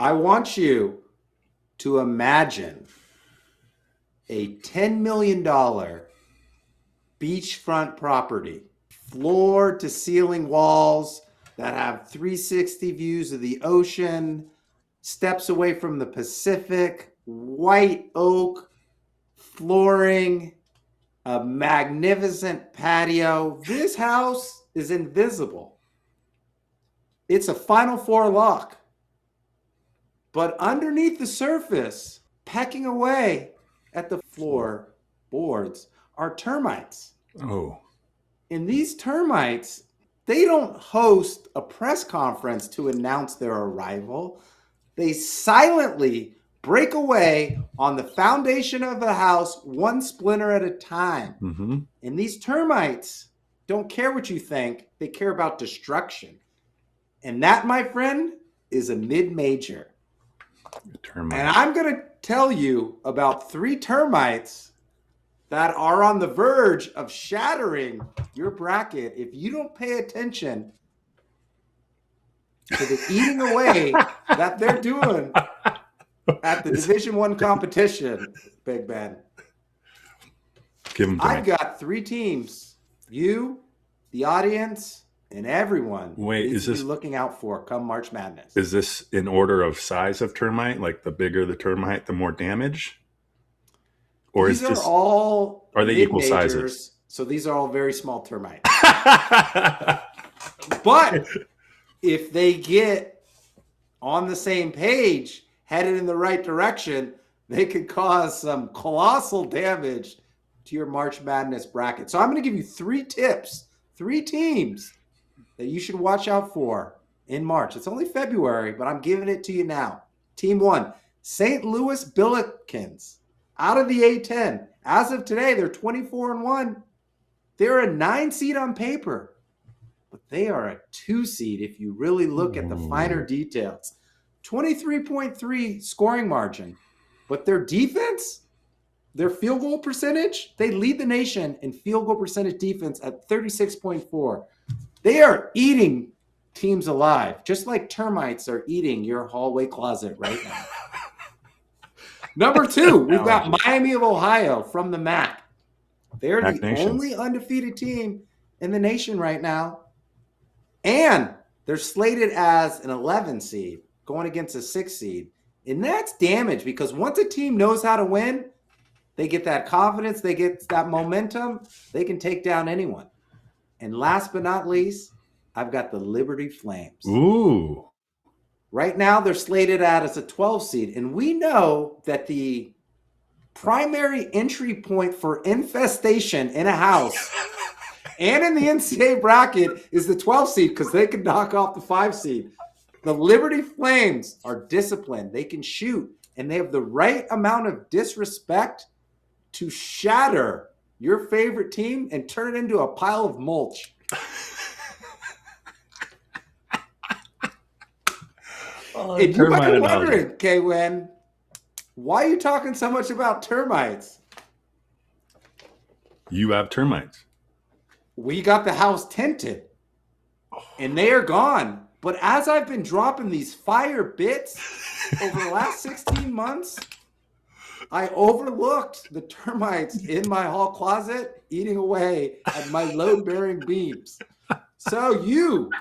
I want you to imagine a $10 million beachfront property, floor to ceiling walls that have 360 views of the ocean, steps away from the Pacific, white oak flooring, a magnificent patio. This house is invisible. It's a Final Four lock. But underneath the surface, pecking away at the floor boards, are termites. Oh. And these termites, they don't host a press conference to announce their arrival. They silently break away on the foundation of the house, one splinter at a time. Mm-hmm. And these termites don't care what you think. They care about destruction. And that, my friend, is a mid-major. And I'm going to tell you about 3 termites that are on the verge of shattering your bracket if you don't pay attention to the eating away that they're doing at the Division I competition, Big Ben. I've got 3 teams. You, the audience, and everyone. Wait, is this looking out for come March Madness? Is this in order of size of termite? Like the bigger the termite, the more damage? Or these are all are they equal sizes? So these are all very small termites. But if they get on the same page, headed in the right direction, they could cause some colossal damage to your March Madness bracket. So I'm going to give you 3 tips, 3 teams that you should watch out for in March. It's only February, but I'm giving it to you now. Team 1, St. Louis Billikens, out of the A10. As of today, they're 24-1. They're a 9 seed on paper, but they are a 2 seed if you really look at the finer details. 23.3 scoring margin, but their defense, their field goal percentage, they lead the nation in field goal percentage defense at 36.4. They are eating teams alive, just like termites are eating your hallway closet right now. Number 2, we've got Miami of Ohio from the MAC. They're the only undefeated team in the nation right now. And they're slated as an 11 seed going against a 6 seed. And that's damage because once a team knows how to win, they get that confidence, they get that momentum, they can take down anyone. And last but not least, I've got the Liberty Flames. Ooh. Right now, they're slated out as a 12 seed. And we know that the primary entry point for infestation in a house and in the NCAA bracket is the 12 seed because they can knock off the 5 seed. The Liberty Flames are disciplined. They can shoot, and they have the right amount of disrespect to shatter your favorite team and turn it into a pile of mulch. And you might be wondering, K-Win, why are you talking so much about termites? You have termites. We got the house tinted, and they are gone. But as I've been dropping these fire bits over the last 16 months, I overlooked the termites in my hall closet eating away at my load-bearing beams. So you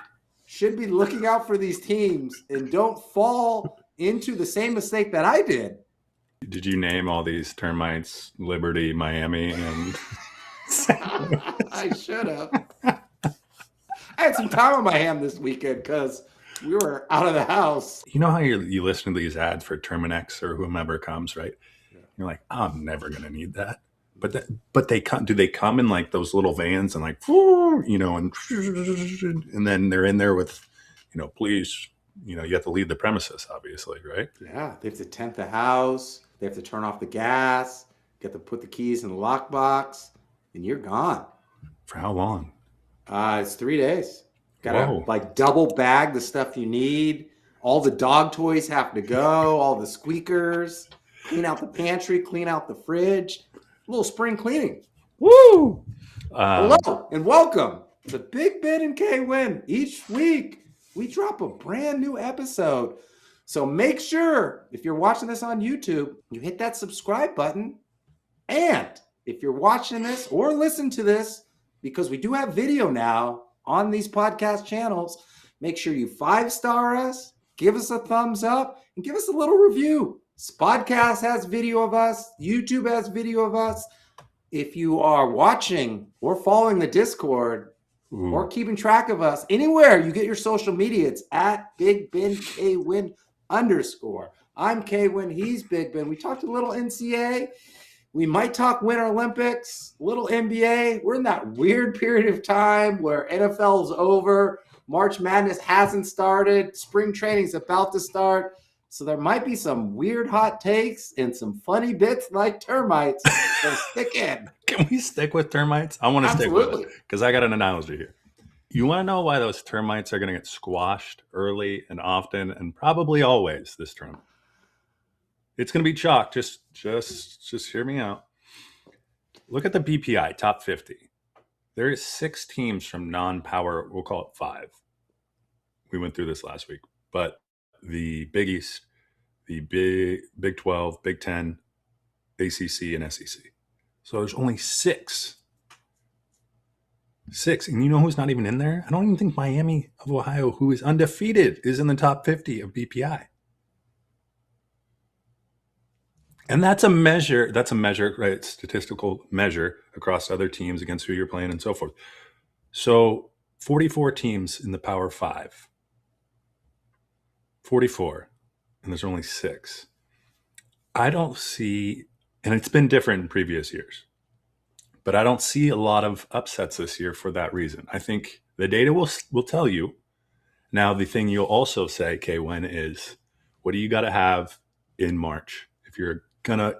should be looking out for these teams and don't fall into the same mistake that I did. Did you name all these termites Liberty, Miami, and I should have. I had some time on my hand this weekend because we were out of the house. You know how you listen to these ads for Terminex or whomever comes, right? Yeah. You're like, I'm never going to need that. But they come. Do they come in like those little vans and like, you know, and then they're in there with, you know, please, you know, you have to leave the premises, obviously, right? Yeah, they have to tent the house. They have to turn off the gas. You have to put the keys in the lockbox, and you're gone. For how long? It's 3 days. Gotta like double bag the stuff you need. All the dog toys have to go. All the squeakers. Clean out the pantry. Clean out the fridge. A little spring cleaning. Woo! Hello and welcome to Big Ben and K-Win. Each week we drop a brand new episode So make sure, if you're watching this on YouTube, you hit that subscribe button. And if you're watching this or listen to this, because we do have video now on these podcast channels, make sure you 5-star us, give us a thumbs up, and give us a little review. Spodcast has video of us. YouTube has video of us. If you are watching or following the Discord or keeping track of us, anywhere you get your social media, it's at Big Ben KWin _. I'm KWin, he's Big Ben. We talked a little NCAA. We might talk Winter Olympics, little NBA. We're in that weird period of time where NFL is over. March Madness hasn't started. Spring training is about to start. So there might be some weird hot takes and some funny bits like termites. So stick in. Can we stick with termites? I want to stick with it because I got an analogy here. You want to know why those termites are going to get squashed early and often and probably always this tournament? It's going to be chalk. Just hear me out. Look at the BPI top 50. There is 6 teams from non-power. We'll call it 5. We went through this last week, but the Big East, the Big 12, Big 10, ACC, and SEC. So there's only 6. 6. And you know who's not even in there? I don't even think Miami of Ohio, who is undefeated, is in the top 50 of BPI. And that's a measure, right? Statistical measure across other teams against who you're playing and so forth. So 44 teams in the Power 5. 44. And there's only 6. I don't see, and it's been different in previous years, but I don't see a lot of upsets this year for that reason. I think the data will tell you. Now, the thing you'll also say, KWin, is what do you got to have in March if you're going to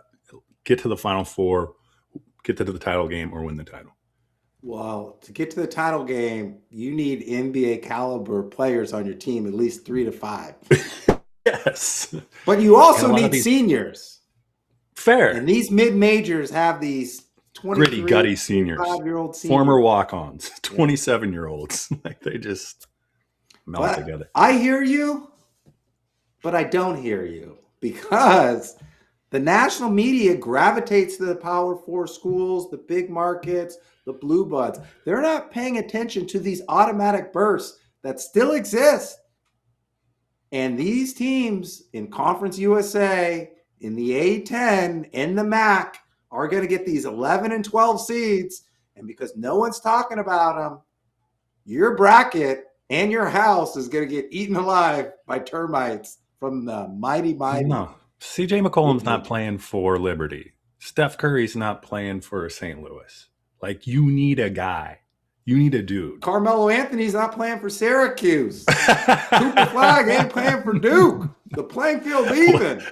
get to the Final Four, get to the title game, or win the title? Well, to get to the title game, you need NBA caliber players on your team, at least 3 to 5. Yes. But you also need seniors. Fair. And these mid-majors have these 23, gritty, gutty seniors, 25-year-old seniors. Former walk-ons, 27-year-olds. Like they just melt together. I hear you, but I don't hear you because the national media gravitates to the Power 4 schools, the big markets, the blue buds. They're not paying attention to these automatic bursts that still exist. And these teams in Conference USA, in the A10, in the MAC, are going to get these 11 and 12 seeds. And because no one's talking about them, your bracket and your house is going to get eaten alive by termites from the mighty. No. CJ McCollum's not playing for Liberty. Steph Curry's not playing for St. Louis. Like, you need a guy. You need a dude. Carmelo Anthony's not playing for Syracuse. Cooper Flag ain't playing for Duke. The playing field's even.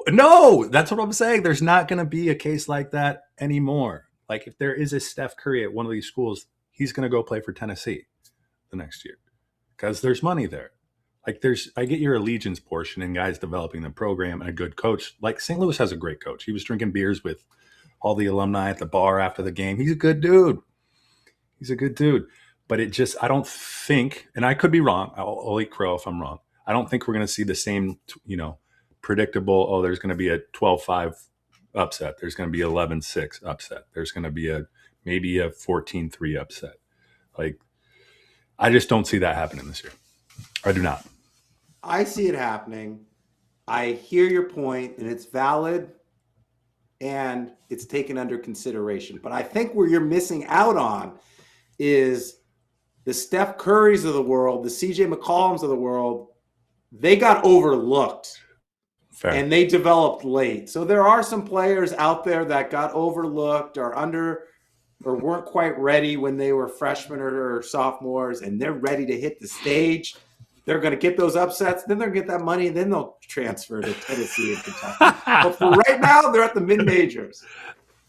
No, that's what I'm saying. There's not going to be a case like that anymore. Like, if there is a Steph Curry at one of these schools, he's going to go play for Tennessee the next year because there's money there. Like, I get your allegiance portion and guys developing the program and a good coach. Like, St. Louis has a great coach. He was drinking beers with all the alumni at the bar after the game. He's a good dude. But I don't think, and I could be wrong. I'll eat crow if I'm wrong. I don't think we're going to see the same, predictable, there's going to be a 12-5 upset. There's going to be 11-6 upset. There's going to be maybe a 14-3 upset. Like, I just don't see that happening this year. I do not. I see it happening. I hear your point, and it's valid, and it's taken under consideration. But I think where you're missing out on is the Steph Currys of the world, the CJ McCollums of the world. They got overlooked. Fair. And they developed late. So there are some players out there that got overlooked or weren't quite ready when they were freshmen or sophomores, and they're ready to hit the stage. They're going to get those upsets. Then they're going to get that money, and then they'll transfer to Tennessee and Kentucky. But for right now, they're at the mid-majors.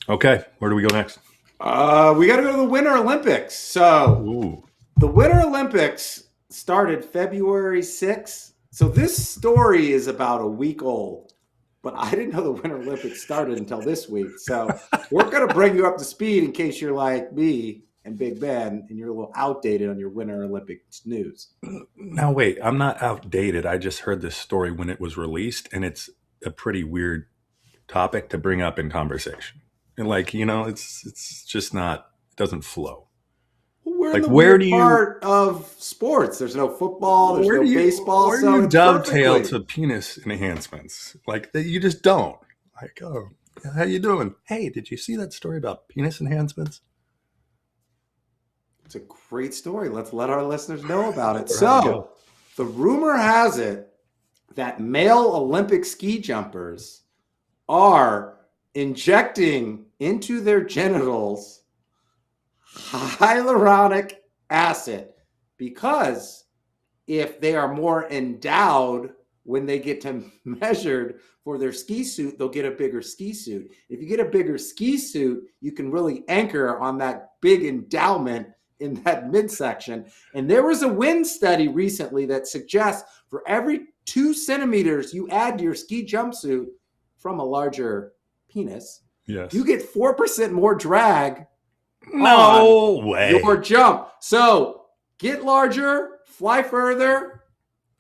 Okay. Where do we go next? We got to go to the Winter Olympics. So the Winter Olympics started February 6th. So this story is about a week old, but I didn't know the Winter Olympics started until this week. So we're going to bring you up to speed in case you're like me and Big Ben, and you're a little outdated on your Winter Olympics news. Now, wait, I'm not outdated. I just heard this story when it was released, and it's a pretty weird topic to bring up in conversation. And like, it's just not, it doesn't flow. We're Like, in the where weird do you- part of sports. There's no football. There's no baseball. Where so do you it's dovetail perfectly- to penis enhancements? Like, you just don't. Like, oh, how you doing? Hey, did you see that story about penis enhancements? It's a great story. Let's let our listeners know about it. There you So, go. the rumor has it that male Olympic ski jumpers are injecting into their genitals hyaluronic acid because if they are more endowed when they get to measured for their ski suit, they'll get a bigger ski suit. If you get a bigger ski suit, you can really anchor on that big endowment in that midsection. And there was a wind study recently that suggests for every 2 centimeters you add to your ski jumpsuit from a larger penis, Yes. you get 4% more drag No way. your jump. So get larger, fly further,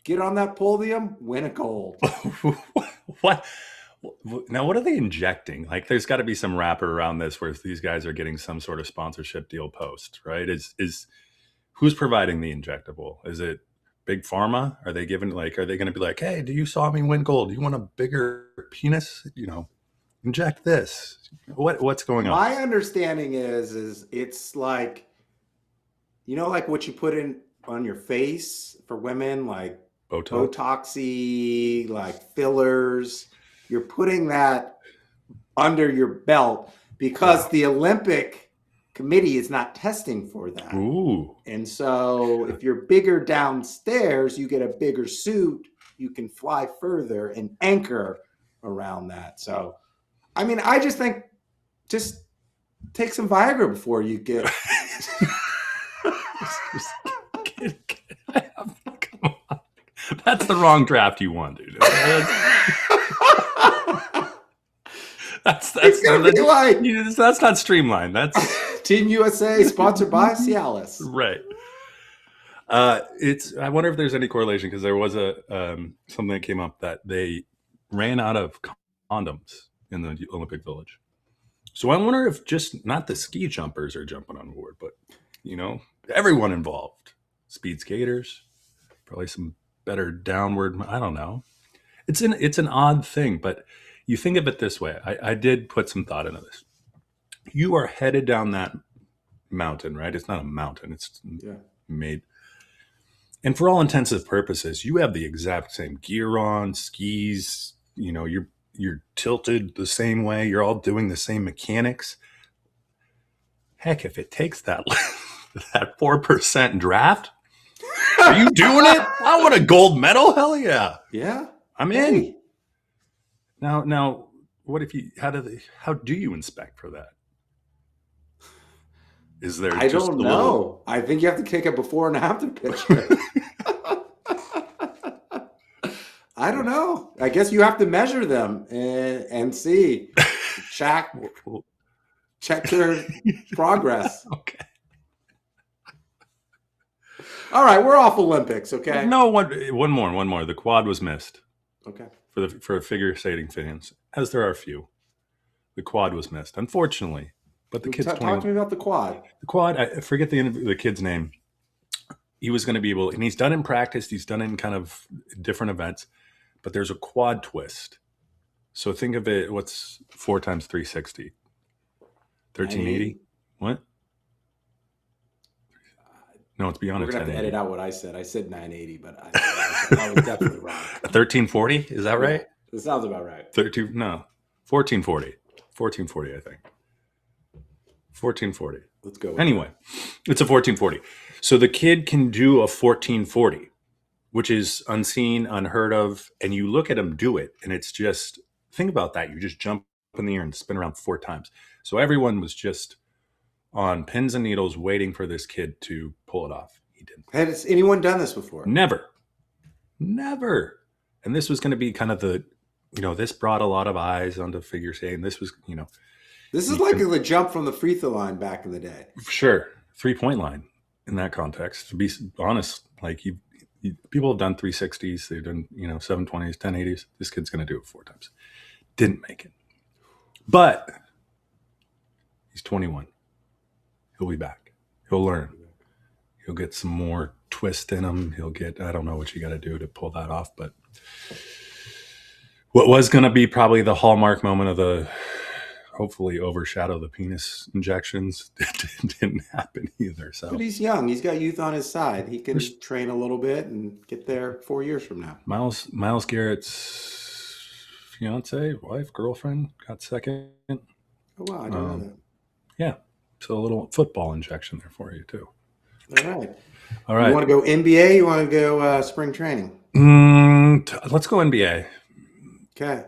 get on that podium, win a gold. What? Now, what are they injecting? Like, there's got to be some wrapper around this where these guys are getting some sort of sponsorship deal post, right? Is who's providing the injectable? Is it Big Pharma? Are they giving are they going to be like, hey, do you saw me win gold? Do you want a bigger penis? Inject this. What's going on? My understanding is it's like, like what you put in on your face for women, like Botox? Botoxy, like fillers. You're putting that under your belt because the Olympic Committee is not testing for that. Ooh. And so if you're bigger downstairs, you get a bigger suit, you can fly further and anchor around that. So, I mean, I just think just take some Viagra before you get. Come on. That's the wrong draft you want, dude. It's gonna be like That's not streamlined. That's Team USA sponsored by Cialis. right. I wonder if there's any correlation because there was something that came up that they ran out of condoms in the Olympic Village. So I wonder if just not the ski jumpers are jumping on board, but everyone involved, speed skaters, probably some better downward. I don't know. It's an odd thing, but you think of it this way. I did put some thought into this. You are headed down that mountain, right? It's not a mountain. It's made. And for all intensive purposes, you have the exact same gear on, skis, you're tilted the same way. You're all doing the same mechanics. Heck, if it takes that 4% draft, are you doing it? I want a gold medal. Hell yeah. Yeah. I'm in. Now, what if how do you inspect for that? Is there? I don't know. I think you have to take a before and after picture. I don't know. I guess you have to measure them and see, check their progress. Okay. All right, we're off Olympics. Okay. No, one more. The quad was missed. Okay. For figure skating fans, as there are a few, the quad was missed, unfortunately. But the kid's Talk to me about the quad. The quad, I forget the kid's name. He was going to be able, and he's done in practice. He's done in kind of different events, but there's a quad twist. So think of it. What's 4 times 360? 1380. What? No, it's beyond. We're gonna have to edit out what I said. I said 980, but I was definitely wrong. 1340. Is that right? That sounds about right. 1440. 1440, I think. 1440. Let's go. Anyway, it's a 1440. So the kid can do a 1440, which is unseen, unheard of. And you look at him do it, and it's just, think about that. You just jump in the air and spin around 4 times. So everyone was just on pins and needles waiting for this kid to pull it off. He didn't. Has anyone done this before? Never. And this was going to be kind of this brought a lot of eyes onto figure skating. This was, This is like the jump from the free throw line back in the day. Sure. 3-point line in that context. To be honest, like people have done 360s, they've done 720s, 1080s. This kid's going to do it 4 times. Didn't make it, but he's 21. He'll be back. He'll learn. He'll get some more twist in him. He'll get, I don't know what you got to do to pull that off, but what was going to be probably the hallmark moment of the hopefully overshadow the penis injections didn't happen either. So, but he's young. He's got youth on his side. He can train a little bit and get there 4 years from now. Miles Garrett's fiance, wife, girlfriend got second. Oh wow, I don't know that. Yeah, so a little football injection there for you too. All right. You want to go NBA? You want to go spring training? Let's go NBA. Okay.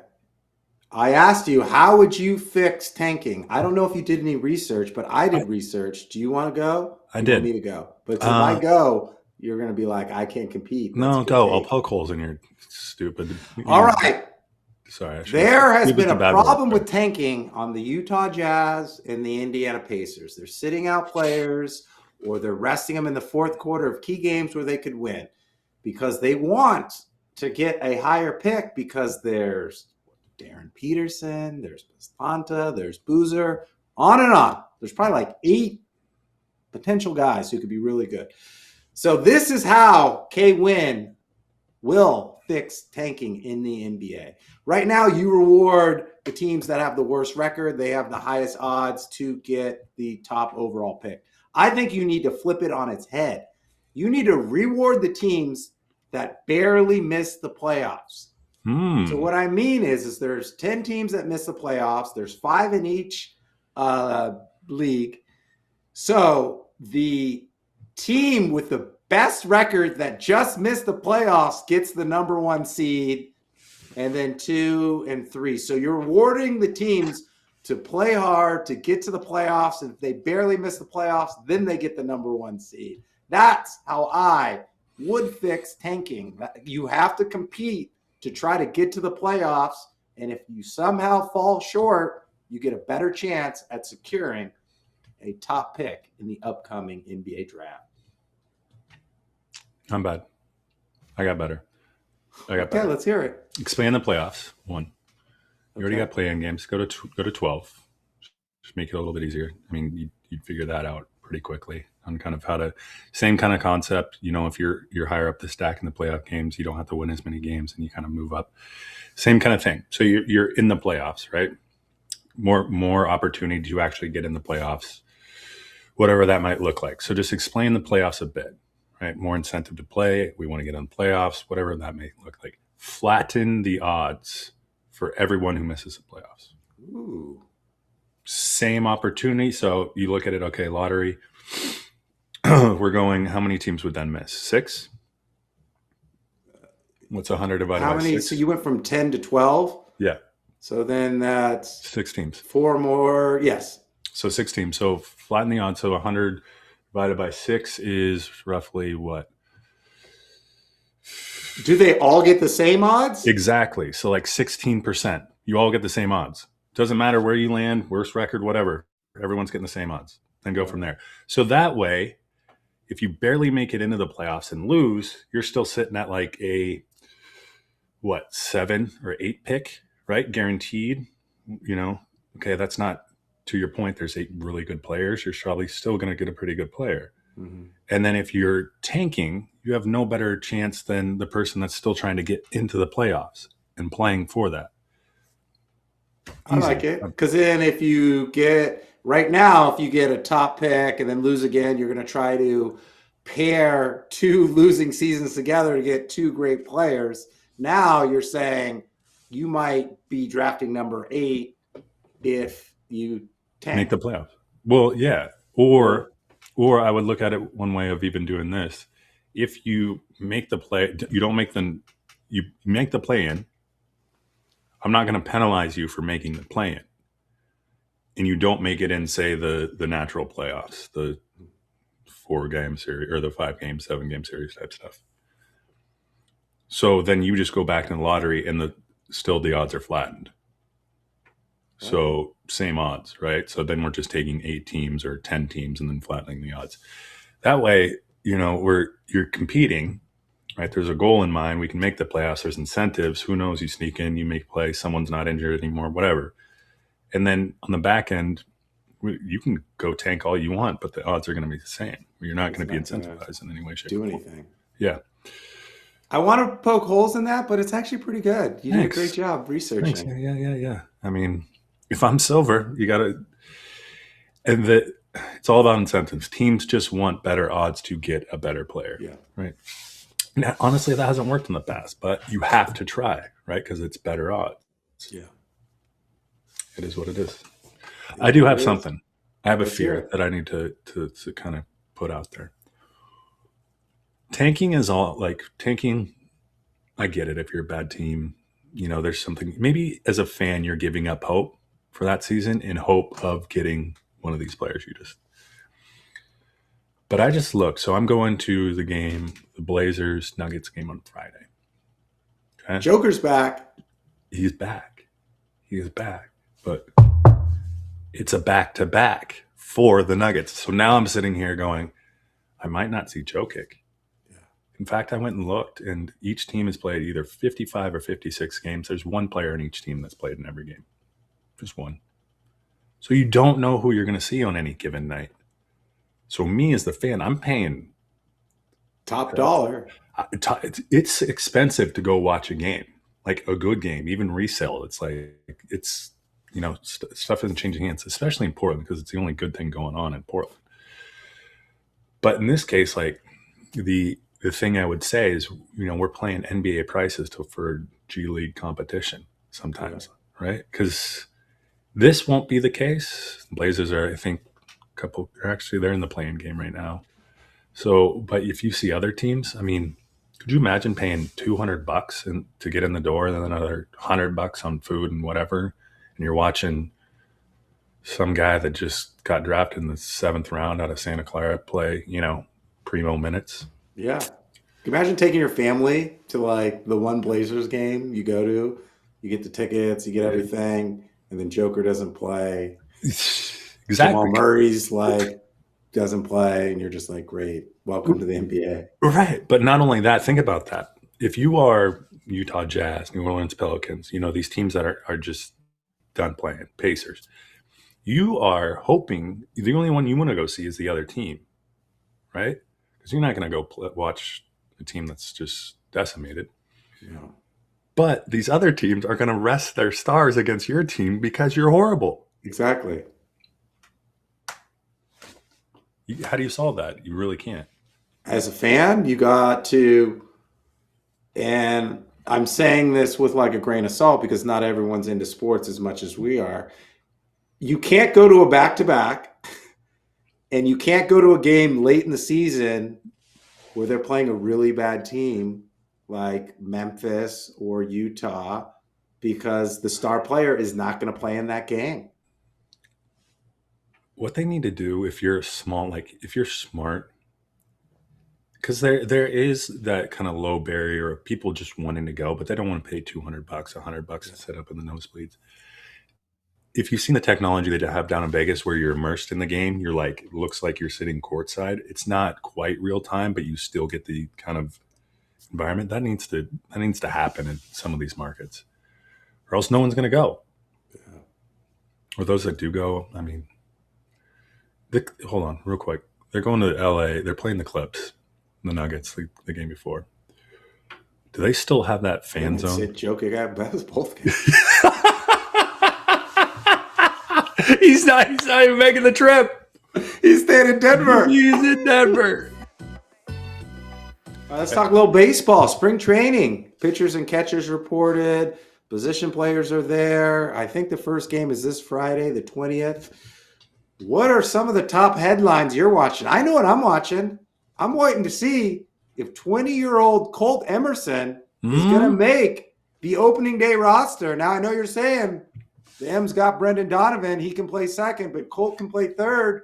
I asked you, how would you fix tanking? I don't know if you did any research, but I did research. Do you want to go? I did. You want me to go? But if I go, you're going to be like, I can't compete. No, go. I'll poke holes in your stupid. All right. Sorry. There has been a problem with tanking on the Utah Jazz and the Indiana Pacers. They're sitting out players or they're resting them in the fourth quarter of key games where they could win because they want to get a higher pick because there's Darren Peterson, there's Pastanta, there's Boozer, on and on. There's probably like 8 potential guys who could be really good. So this is how K-Win will fix tanking in the NBA. Right now, you reward the teams that have the worst record. They have the highest odds to get the top overall pick. I think you need to flip it on its head. You need to reward the teams that barely miss the playoffs. So what I mean is there's 10 teams that miss the playoffs. There's 5 in each league. So the team with the best record that just missed the playoffs gets the number 1 seed, and then 2 and 3. So you're rewarding the teams to play hard to get to the playoffs. And if they barely miss the playoffs, then they get the number 1 seed. That's how I would fix tanking. You have to compete to try to get to the playoffs. And if you somehow fall short, you get a better chance at securing a top pick in the upcoming NBA draft. I'm bad. I got better. Okay, let's hear it. Expand the playoffs. 1. You already got play-in games. Go to 12. Just make it a little bit easier. I mean, you'd figure that out pretty quickly on kind of how to, same kind of concept. If you're higher up the stack in the playoff games, you don't have to win as many games and you kind of move up. Same kind of thing. So you're in the playoffs, right? More opportunity to actually get in the playoffs, whatever that might look like. So just explain the playoffs a bit, right? More incentive to play. We want to get in the playoffs, whatever that may look like. Flatten the odds for everyone who misses the playoffs. Ooh. Same opportunity. So you look at it, okay, lottery. We're going, how many teams would then miss? 6? What's 100 divided by 6? So you went from 10 to 12? Yeah. So then that's 6 teams. 4 more. Yes. So 6 teams. So flatten the odds. So 100 divided by 6 is roughly what? Do they all get the same odds? Exactly. So like 16%. You all get the same odds. Doesn't matter where you land, worst record, whatever. Everyone's getting the same odds. Then go from there. So that way, if you barely make it into the playoffs and lose, you're still sitting at like a 7 or 8 pick, right? Guaranteed. Okay, that's not, to your point, there's 8 really good players. You're probably still going to get a pretty good player. Mm-hmm. And then if you're tanking, you have no better chance than the person that's still trying to get into the playoffs and playing for that. I like it. Because then if you get a top pick and then lose again, you're going to try to pair 2 losing seasons together to get 2 great players. Now you're saying you might be drafting number 8 if you tank. Make the playoffs. Well, yeah. Or I would look at it one way of even doing this. If you make the play, you make the play in. I'm not going to penalize you for making the play in. And you don't make it in, say, the natural playoffs, the 4-game series or the 5-game, 7-game series type stuff. So then you just go back in the lottery and still the odds are flattened. So same odds, right? So then we're just taking 8 teams or 10 teams and then flattening the odds. That way, you're competing, right? There's a goal in mind. We can make the playoffs. There's incentives. Who knows? You sneak in, you make play. Someone's not injured anymore, whatever. And then on the back end, you can go tank all you want, but the odds are going to be the same. You're not going to be incentivized in any way, shape, do or form. anything. Yeah. I want to poke holes in that, but it's actually pretty good. You did a great job researching. Thanks. Yeah. I mean, if I'm silver, you got to, and it's all about incentives. Teams just want better odds to get a better player. Yeah. Right. Now, honestly, that hasn't worked in the past, but you have to try, right? Because it's better odds. Yeah. It is what it is. I do have something. I have a fear that I need to kind of put out there. Tanking is all like tanking. I get it. If you're a bad team, there's something, maybe as a fan, you're giving up hope for that season in hope of getting one of these players but I just look. So I'm going to the game, the Blazers Nuggets game on Friday. Okay? Joker's back. He's back. He is back. But it's a back-to-back for the Nuggets. So now I'm sitting here going, I might not see Jokic. Yeah. In fact, I went and looked, and each team has played either 55 or 56 games. There's one player in each team that's played in every game. Just one. So you don't know who you're going to see on any given night. So me as the fan, I'm paying top dollar. It's expensive to go watch a game, like a good game, even resale. It's like, stuff isn't changing hands, especially in Portland, because it's the only good thing going on in Portland. But in this case, like the thing I would say is, we're playing NBA prices for G League competition sometimes, right? Because this won't be the case. The Blazers are, I think, they're in the play-in game right now. So, but if you see other teams, I mean, could you imagine paying $200 to get in the door, and then another $100 on food and whatever, and you're watching some guy that just got drafted in the 7th round out of Santa Clara play, primo minutes? Yeah. Can you imagine taking your family to like the one Blazers game you go to, you get the tickets, you get everything, and then Joker doesn't play. Exactly. Jamal Murray's doesn't play, and you're just like, great, welcome to the NBA. Right. But not only that, think about that. If you are Utah Jazz, New Orleans Pelicans, these teams that are just done playing, Pacers, you are hoping the only one you want to go see is the other team, right? Because you're not going to go watch a team that's just decimated. Yeah. But these other teams are going to rest their stars against your team because you're horrible. Exactly. How do you solve that? You really can't. As a fan, you got to, and I'm saying this with like a grain of salt because not everyone's into sports as much as we are. You can't go to a back-to-back, and you can't go to a game late in the season where they're playing a really bad team like Memphis or Utah, because the star player is not going to play in that game. What they need to do, if you're smart, because there is that kind of low barrier of people just wanting to go, but they don't want to pay $200, $100 to sit up in the nosebleeds. If you've seen the technology they have down in Vegas where you're immersed in the game, you're like, it looks like you're sitting courtside. It's not quite real time, but you still get the kind of environment that needs to happen in some of these markets, or else no one's going to go. Yeah. Or those that do go, I mean, hold on real quick. They're going to LA. They're playing the Clips, the Nuggets, the game before. Do they still have that fan zone? Joking at both games. He's not even making the trip. He's staying in Denver. He's in Denver. All right, let's talk a little baseball. Spring training. Pitchers and catchers reported. Position players are there. I think the first game is this Friday, the 20th. What are some of the top headlines you're watching? I know what I'm watching. I'm waiting to see if 20-year-old Colt Emerson is going to make the opening day roster. Now, I know you're saying the M's got Brendan Donovan. He can play second, but Colt can play third.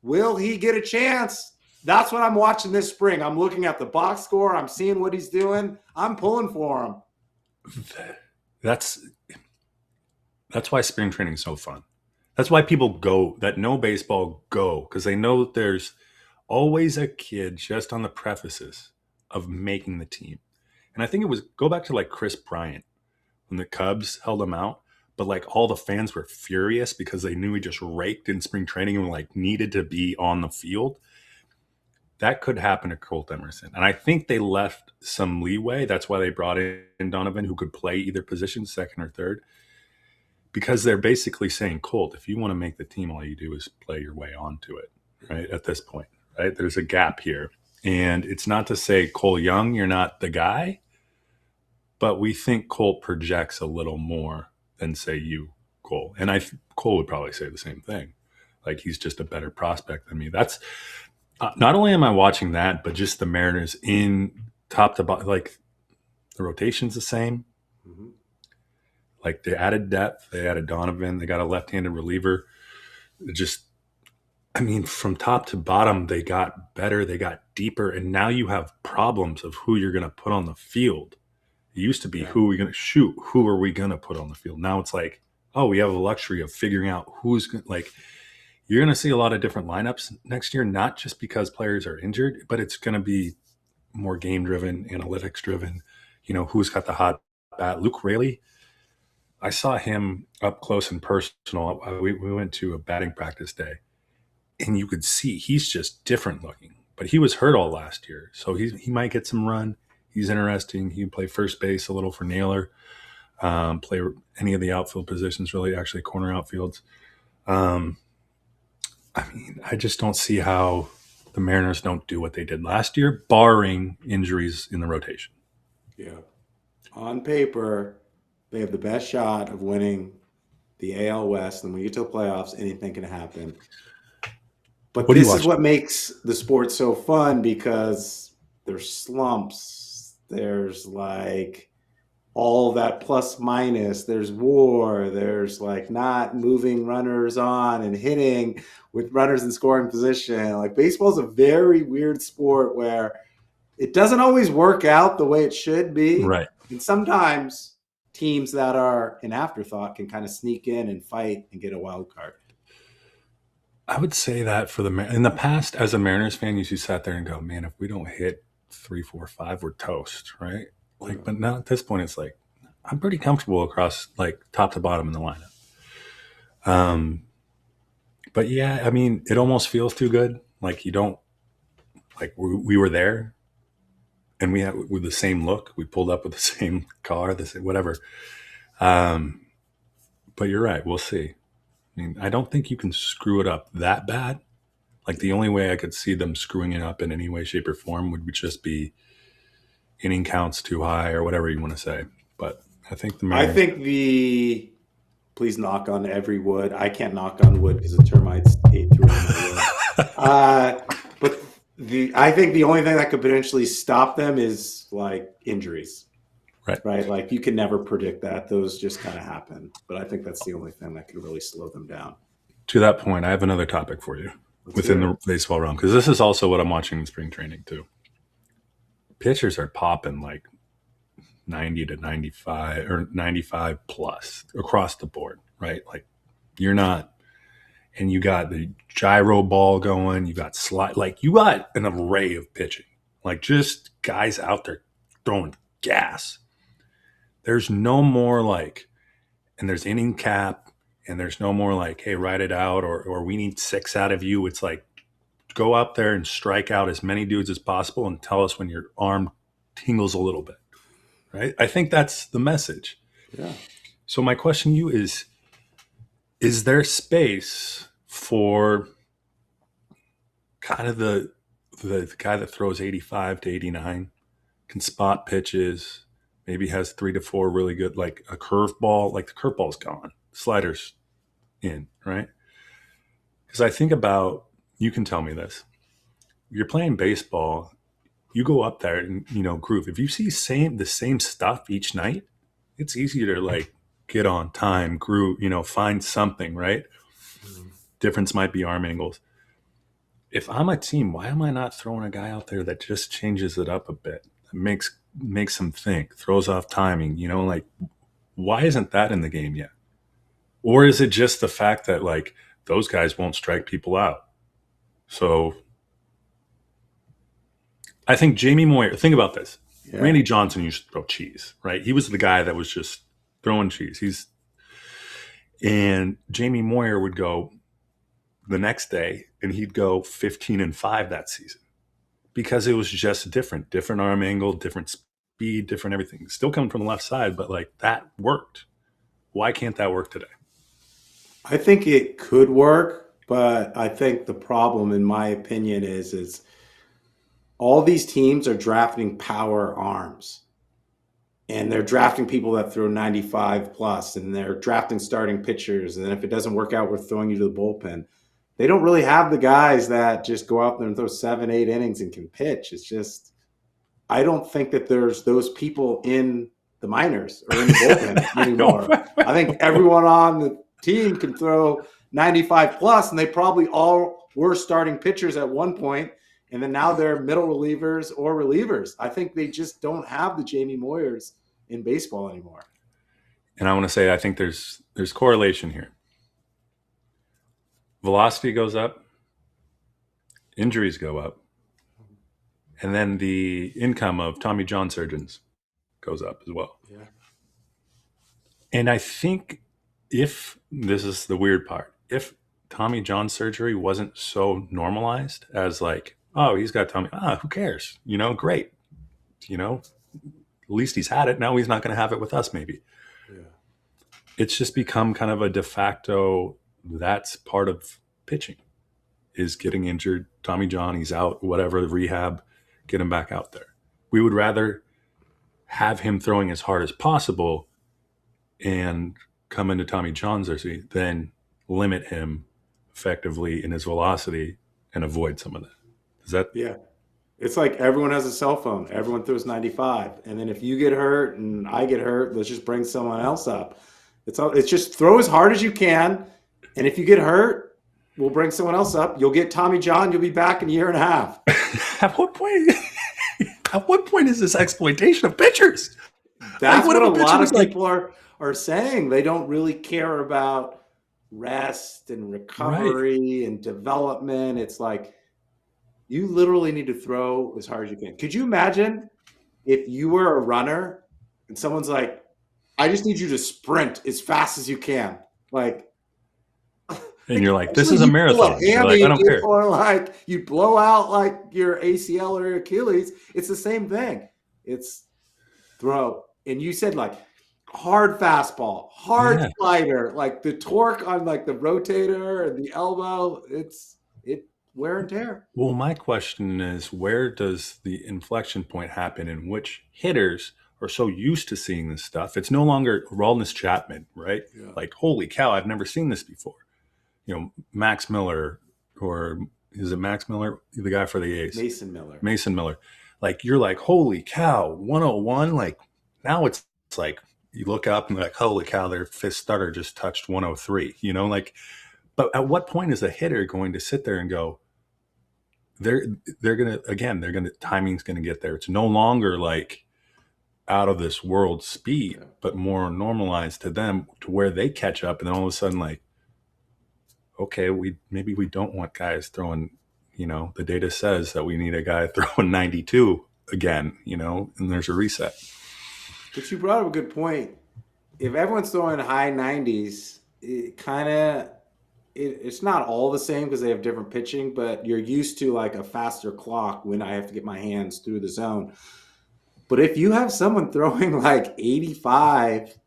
Will he get a chance? That's what I'm watching this spring. I'm looking at the box score. I'm seeing what he's doing. I'm pulling for him. That's why spring training is so fun. That's why people go that know baseball go, because they know that there's always a kid just on the prefaces of making the team. And I think it was go back to like Chris Bryant when the Cubs held him out, but like all the fans were furious because they knew he just raked in spring training and like needed to be on the field. That could happen to Colt Emerson. And I think they left some leeway. That's why they brought in Donovan, who could play either position, second or third, because they're basically saying, Colt, if you want to make the team, all you do is play your way onto it, right? At this point, right? There's a gap here. And it's not to say, Cole Young, you're not the guy, but we think Colt projects a little more than, say, you, Cole. And Cole would probably say the same thing. Like, he's just a better prospect than me. That's not only am I watching that, but just the Mariners in top to bottom, like the rotation's the same. Mm-hmm. Like they added depth, they added Donovan, they got a left-handed reliever. From top to bottom, they got better, they got deeper, and now you have problems of who you're going to put on the field. It used to be who are we going to shoot, who are we going to put on the field? Now it's like, oh, we have the luxury of figuring out who's going to, like, you're going to see a lot of different lineups next year, not just because players are injured, but it's going to be more game-driven, analytics-driven. Who's got the hot bat? Luke Raley, I saw him up close and personal. We went to a batting practice day, and you could see he's just different looking. But he was hurt all last year, so he might get some run. He's interesting. He can play first base a little for Naylor, play any of the outfield positions, really, actually corner outfields. I just don't see how the Mariners don't do what they did last year, barring injuries in the rotation. Yeah. On paper, they have the best shot of winning the AL West. And when you get to the playoffs, anything can happen. But this is what makes the sport so fun, because there's slumps. There's like all that plus minus. There's war. There's like not moving runners on and hitting with runners in scoring position. Like baseball is a very weird sport where it doesn't always work out the way it should be. Right. And sometimes teams that are an afterthought can kind of sneak in and fight and get a wild card. I would say that in the past, as a Mariners fan, you sat there and go, man, if we don't hit 3, 4, 5, we're toast, right? Like, but now at this point, it's like I'm pretty comfortable across like top to bottom in the lineup. But yeah, it almost feels too good. Like you don't like we were there, and we had with the same look. We pulled up with the same car, the same whatever. But you're right. We'll see. I don't think you can screw it up that bad. Like the only way I could see them screwing it up in any way, shape, or form would just be inning counts too high or whatever you want to say. But I think please knock on every wood. I can't knock on wood because the termites ate through my wood. But I think the only thing that could potentially stop them is like injuries. Right. Like you can never predict that. Those just kind of happen. But I think that's the only thing that can really slow them down. To that point, I have another topic for you within the baseball realm, because this is also what I'm watching in spring training too. Pitchers are popping like 90 to 95 or 95 plus across the board, right? Like you're not, and you got the gyro ball going, you got slide, like you got an array of pitching, like just guys out there throwing gas. There's no more like, and there's inning cap, and there's no more like, hey, ride it out, or we need 6 out of you. It's like, go out there and strike out as many dudes as possible and tell us when your arm tingles a little bit, right? I think that's the message. Yeah. So my question to you is there space for kind of the guy that throws 85 to 89, can spot pitches, maybe has 3 to 4 really good, like a curveball, like the curveball's gone, sliders in, right? Because I think about, you can tell me this, you're playing baseball, you go up there and, groove. If you see the same stuff each night, it's easier to like get on time, groove, find something, right? Mm-hmm. Difference might be arm angles. If I'm a team, why am I not throwing a guy out there that just changes it up a bit, that makes him think, throws off timing, like why isn't that in the game yet? Or is it just the fact that like those guys won't strike people out? So I think Jamie Moyer, think about this. Yeah. Randy Johnson used to throw cheese, right? He was the guy that was just throwing cheese. And Jamie Moyer would go the next day and he'd go 15-5 that season because it was just different arm angle, different speed, different everything. Still coming from the left side, but like that worked. Why can't that work today? I think it could work, but I think the problem, in my opinion, is all these teams are drafting power arms. And they're drafting people that throw 95 plus, and they're drafting starting pitchers. And then if it doesn't work out, we're throwing you to the bullpen. They don't really have the guys that just go out there and throw 7-8 innings and can pitch. It's just, I don't think that there's those people in the minors or in the bullpen anymore. I think everyone on the team can throw 95 plus, and they probably all were starting pitchers at one point, and then now they're middle relievers or relievers. I think they just don't have the Jamie Moyers in baseball anymore. And I want to say I think there's correlation here. Velocity goes up, injuries go up, and then the income of Tommy John surgeons goes up as well. Yeah. And I think if this is the weird part, if Tommy John surgery wasn't so normalized as like, oh, he's got Tommy, who cares? Great. At least he's had it. Now he's not going to have it with us, maybe. Yeah. It's just become kind of a de facto, that's part of pitching, is getting injured. Tommy John, he's out, whatever, rehab, get him back out there. We would rather have him throwing as hard as possible and come into Tommy John's jersey than limit him effectively in his velocity and avoid some of that. Is that? Yeah. It's like everyone has a cell phone. Everyone throws 95. And then if you get hurt and I get hurt, let's just bring someone else up. It's just throw as hard as you can. And if you get hurt, we'll bring someone else up. You'll get Tommy John. You'll be back in a year and a half. At what point is this exploitation of pitchers? That's like, what a lot of people are saying. They don't really care about rest and recovery and development. It's like, you literally need to throw as hard as you can. Could you imagine if you were a runner and someone's like, I just need you to sprint as fast as you can. Like, and you're like, this is a marathon. You're like, I don't care. Or like you blow out like your ACL or your Achilles. It's the same thing. It's throw. And you said like hard fastball, hard slider, like the torque on like the rotator and the elbow. It wear and tear. Well, my question is, where does the inflection point happen in which hitters are so used to seeing this stuff? It's no longer Aroldis Chapman, right? Yeah. Like, holy cow, I've never seen this before. Max Miller, or is it Max Miller? The guy for the A's. Mason Miller. Like, you're like, holy cow, 101. Like, now it's like, you look up and like, holy cow, their fifth starter just touched 103, but at what point is a hitter going to sit there and go, timing's gonna get there. It's no longer like out of this world speed, but more normalized to them, to where they catch up, and then all of a sudden, like, okay, we don't want guys throwing, the data says that we need a guy throwing 92 again, and there's a reset. But you brought up a good point. If everyone's throwing high 90s, it's not all the same because they have different pitching, but you're used to like a faster clock when I have to get my hands through the zone. But if you have someone throwing like 85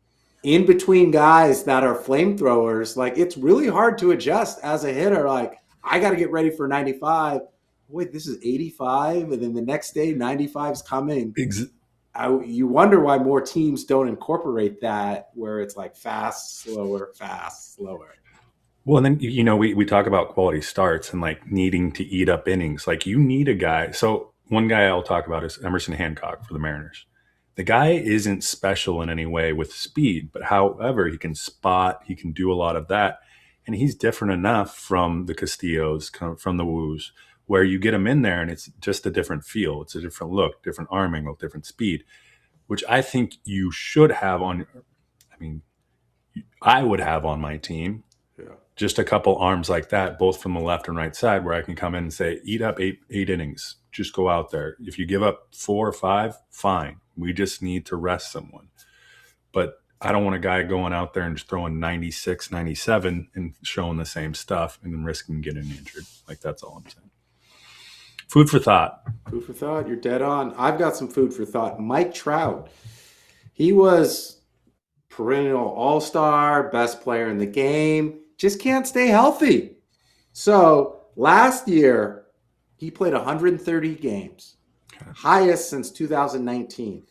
in between guys that are flamethrowers, like, it's really hard to adjust as a hitter. Like, I got to get ready for 95. Wait, this is 85, and then the next day 95's coming. You wonder why more teams don't incorporate that, where it's like fast, slower, fast, slower. Well, and then, we talk about quality starts and like needing to eat up innings. Like, you need a guy. So one guy I'll talk about is Emerson Hancock for the Mariners. The guy isn't special in any way with speed, but however, he can spot, he can do a lot of that. And he's different enough from the Castillos, from the Woos, where you get him in there and it's just a different feel. It's a different look, different arm angle, different speed, which I think you should have on. I mean, I would have on my team. Yeah. Just a couple arms like that, both from the left and right side, where I can come in and say, eat up eight innings. Just go out there. If you give up 4 or 5, fine. We just need to rest someone. But I don't want a guy going out there and just throwing 96, 97 and showing the same stuff and then risking getting injured. Like, that's all I'm saying. Food for thought. Food for thought. You're dead on. I've got some food for thought. Mike Trout. He was perennial all-star, best player in the game. Just can't stay healthy. So last year, he played 130 games, highest since 2019.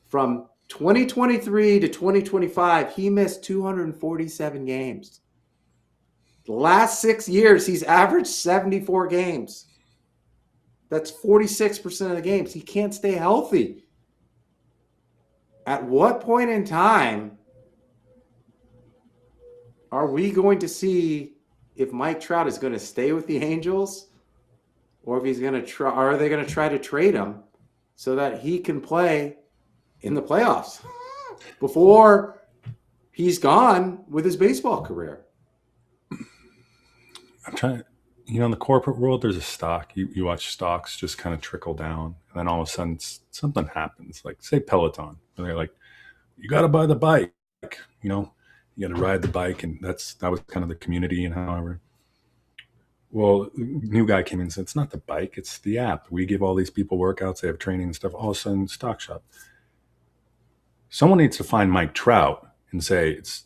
From 2023 to 2025, he missed 247 games. The last 6 years, he's averaged 74 games. That's 46% of the games. He can't stay healthy. At what point in time are we going to see if Mike Trout is going to stay with the Angels, or if he's going to try, or are they going to try to trade him so that he can play in the playoffs before he's gone with his baseball career? I'm trying to, in the corporate world, there's a stock. You watch stocks just kind of trickle down, and then all of a sudden something happens. Like, say Peloton, where they're like, you got to buy the bike. You got to ride the bike, and that was kind of the community. And however, well, new guy came in and said, it's not the bike, it's the app. We give all these people workouts, they have training and stuff. All of a sudden, stock shop. Someone needs to find Mike Trout and say, it's,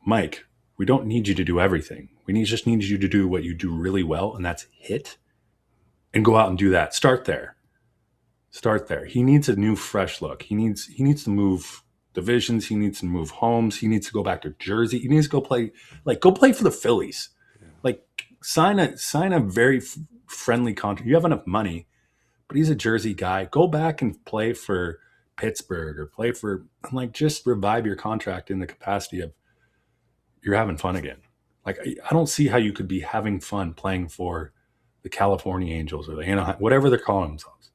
Mike, we don't need you to do everything. We just need you to do what you do really well, and that's hit, and go out and do that. Start there. He needs a new, fresh look. He needs to move divisions. He needs to move homes. He needs to go back to Jersey. He needs to go play for the Phillies. Yeah. Like, sign a very friendly contract. You have enough money, but he's a Jersey guy. Go back and play for Pittsburgh, or play for, just revive your contract in the capacity of you're having fun again. Like, I don't see how you could be having fun playing for the California Angels or the Anaheim, whatever they're calling themselves.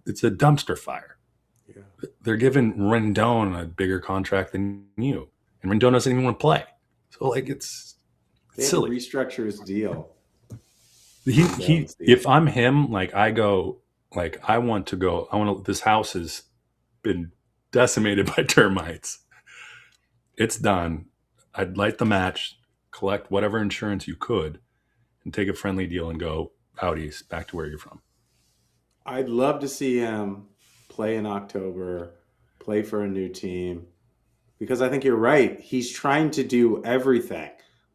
It's a dumpster fire. Yeah. They're giving Rendon a bigger contract than you, and Rendon doesn't even want to play. So, it's silly. To restructure his deal. If I'm him, I want to. This house has been decimated by termites. It's done. I'd light the match, collect whatever insurance you could, and take a friendly deal and go out east, back to where you're from. I'd love to see him play in October, play for a new team, because I think you're right. He's trying to do everything,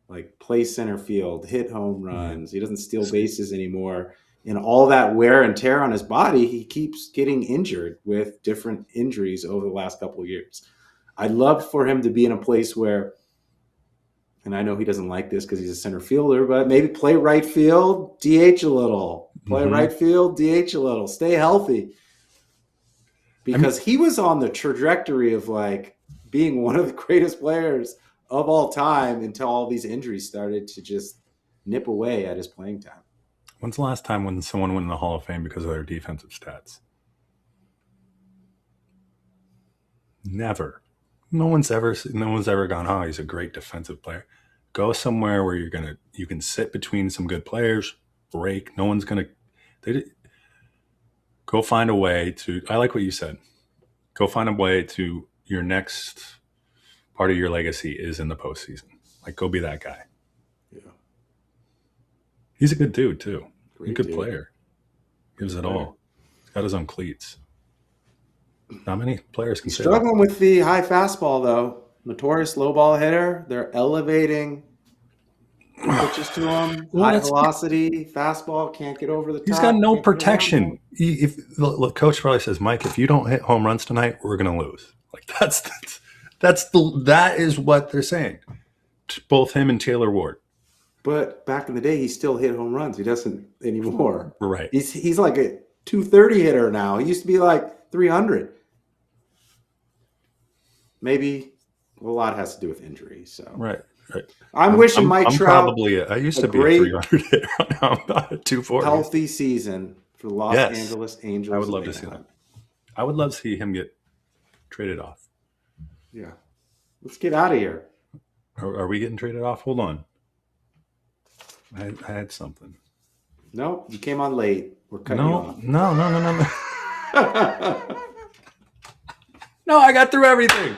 like play center field, hit home runs. He doesn't steal bases anymore. And all that wear and tear on his body, he keeps getting injured with different injuries over the last couple of years. I'd love for him to be in a place where, and I know he doesn't like this because he's a center fielder, but maybe play right field, DH a little. Play right field, DH a little. Stay healthy. Because he was on the trajectory of being one of the greatest players of all time until all these injuries started to just nip away at his playing time. When's the last time when someone went in the Hall of Fame because of their defensive stats? Never. No one's ever gone, oh, he's a great defensive player. Go somewhere where you can sit between some good players, break. No one's going to. Go find a way to. I like what you said. Go find a way to your next part of your legacy is in the postseason. Go be that guy. Yeah. He's a good dude too. He's a good player. Gives it all. He's got his own cleats. Not many players can say that. Struggling with the high fastball though. Notorious low ball hitter. They're elevating pitches to him. High velocity fastball, can't get over the top. He's got no protection. If the coach probably says, Mike, if you don't hit home runs tonight, we're going to lose. That is what they're saying. Both him and Taylor Ward. But back in the day, he still hit home runs. He doesn't anymore. Right. He's like a 230 hitter now. He used to be 300. Maybe a lot has to do with injury. So right. I'm wishing Mike Trout. I used to be a 300 hitter. Now I'm about a 240. Healthy season for the Los Angeles Angels. I would love to see that. I would love to see him get traded off. Yeah. Let's get out of here. Are we getting traded off? Hold on. I had something. No, you came on late. We're cutting you off. No. No, I got through everything.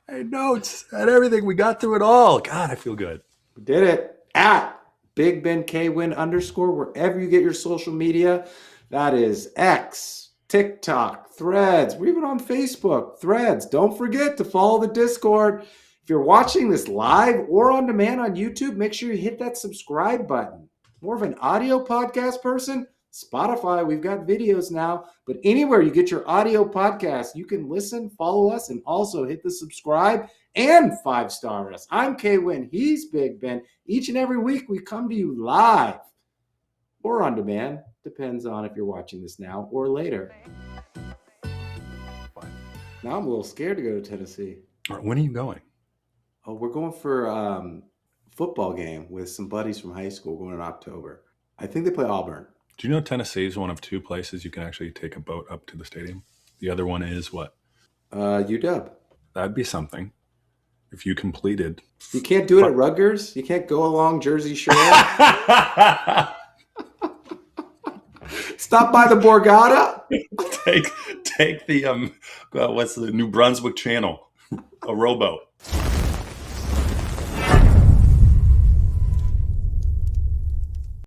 I had notes. I had everything. We got through it all. God, I feel good. We did it. At Big Ben Kwin _ wherever you get your social media. That is X, TikTok, Threads. We're even on Facebook, Threads. Don't forget to follow the Discord. If you're watching this live or on demand on YouTube, make sure you hit that subscribe button. More of an audio podcast person? Spotify, we've got videos now, but anywhere you get your audio podcast, you can listen, follow us, and also hit the subscribe and 5-star us. I'm Kwin, he's Big Ben. Each and every week we come to you live or on demand, depends on if you're watching this now or later. Now I'm a little scared to go to Tennessee. When are you going? Oh, we're going for a football game with some buddies from high school going in October. I think they play Auburn. Do you know Tennessee is one of 2 places you can actually take a boat up to the stadium? The other one is what? UW. That'd be something. If you completed. You can't do it at Rutgers? You can't go along Jersey Shore? Stop by the Borgata? Take the what's the New Brunswick Channel? A rowboat.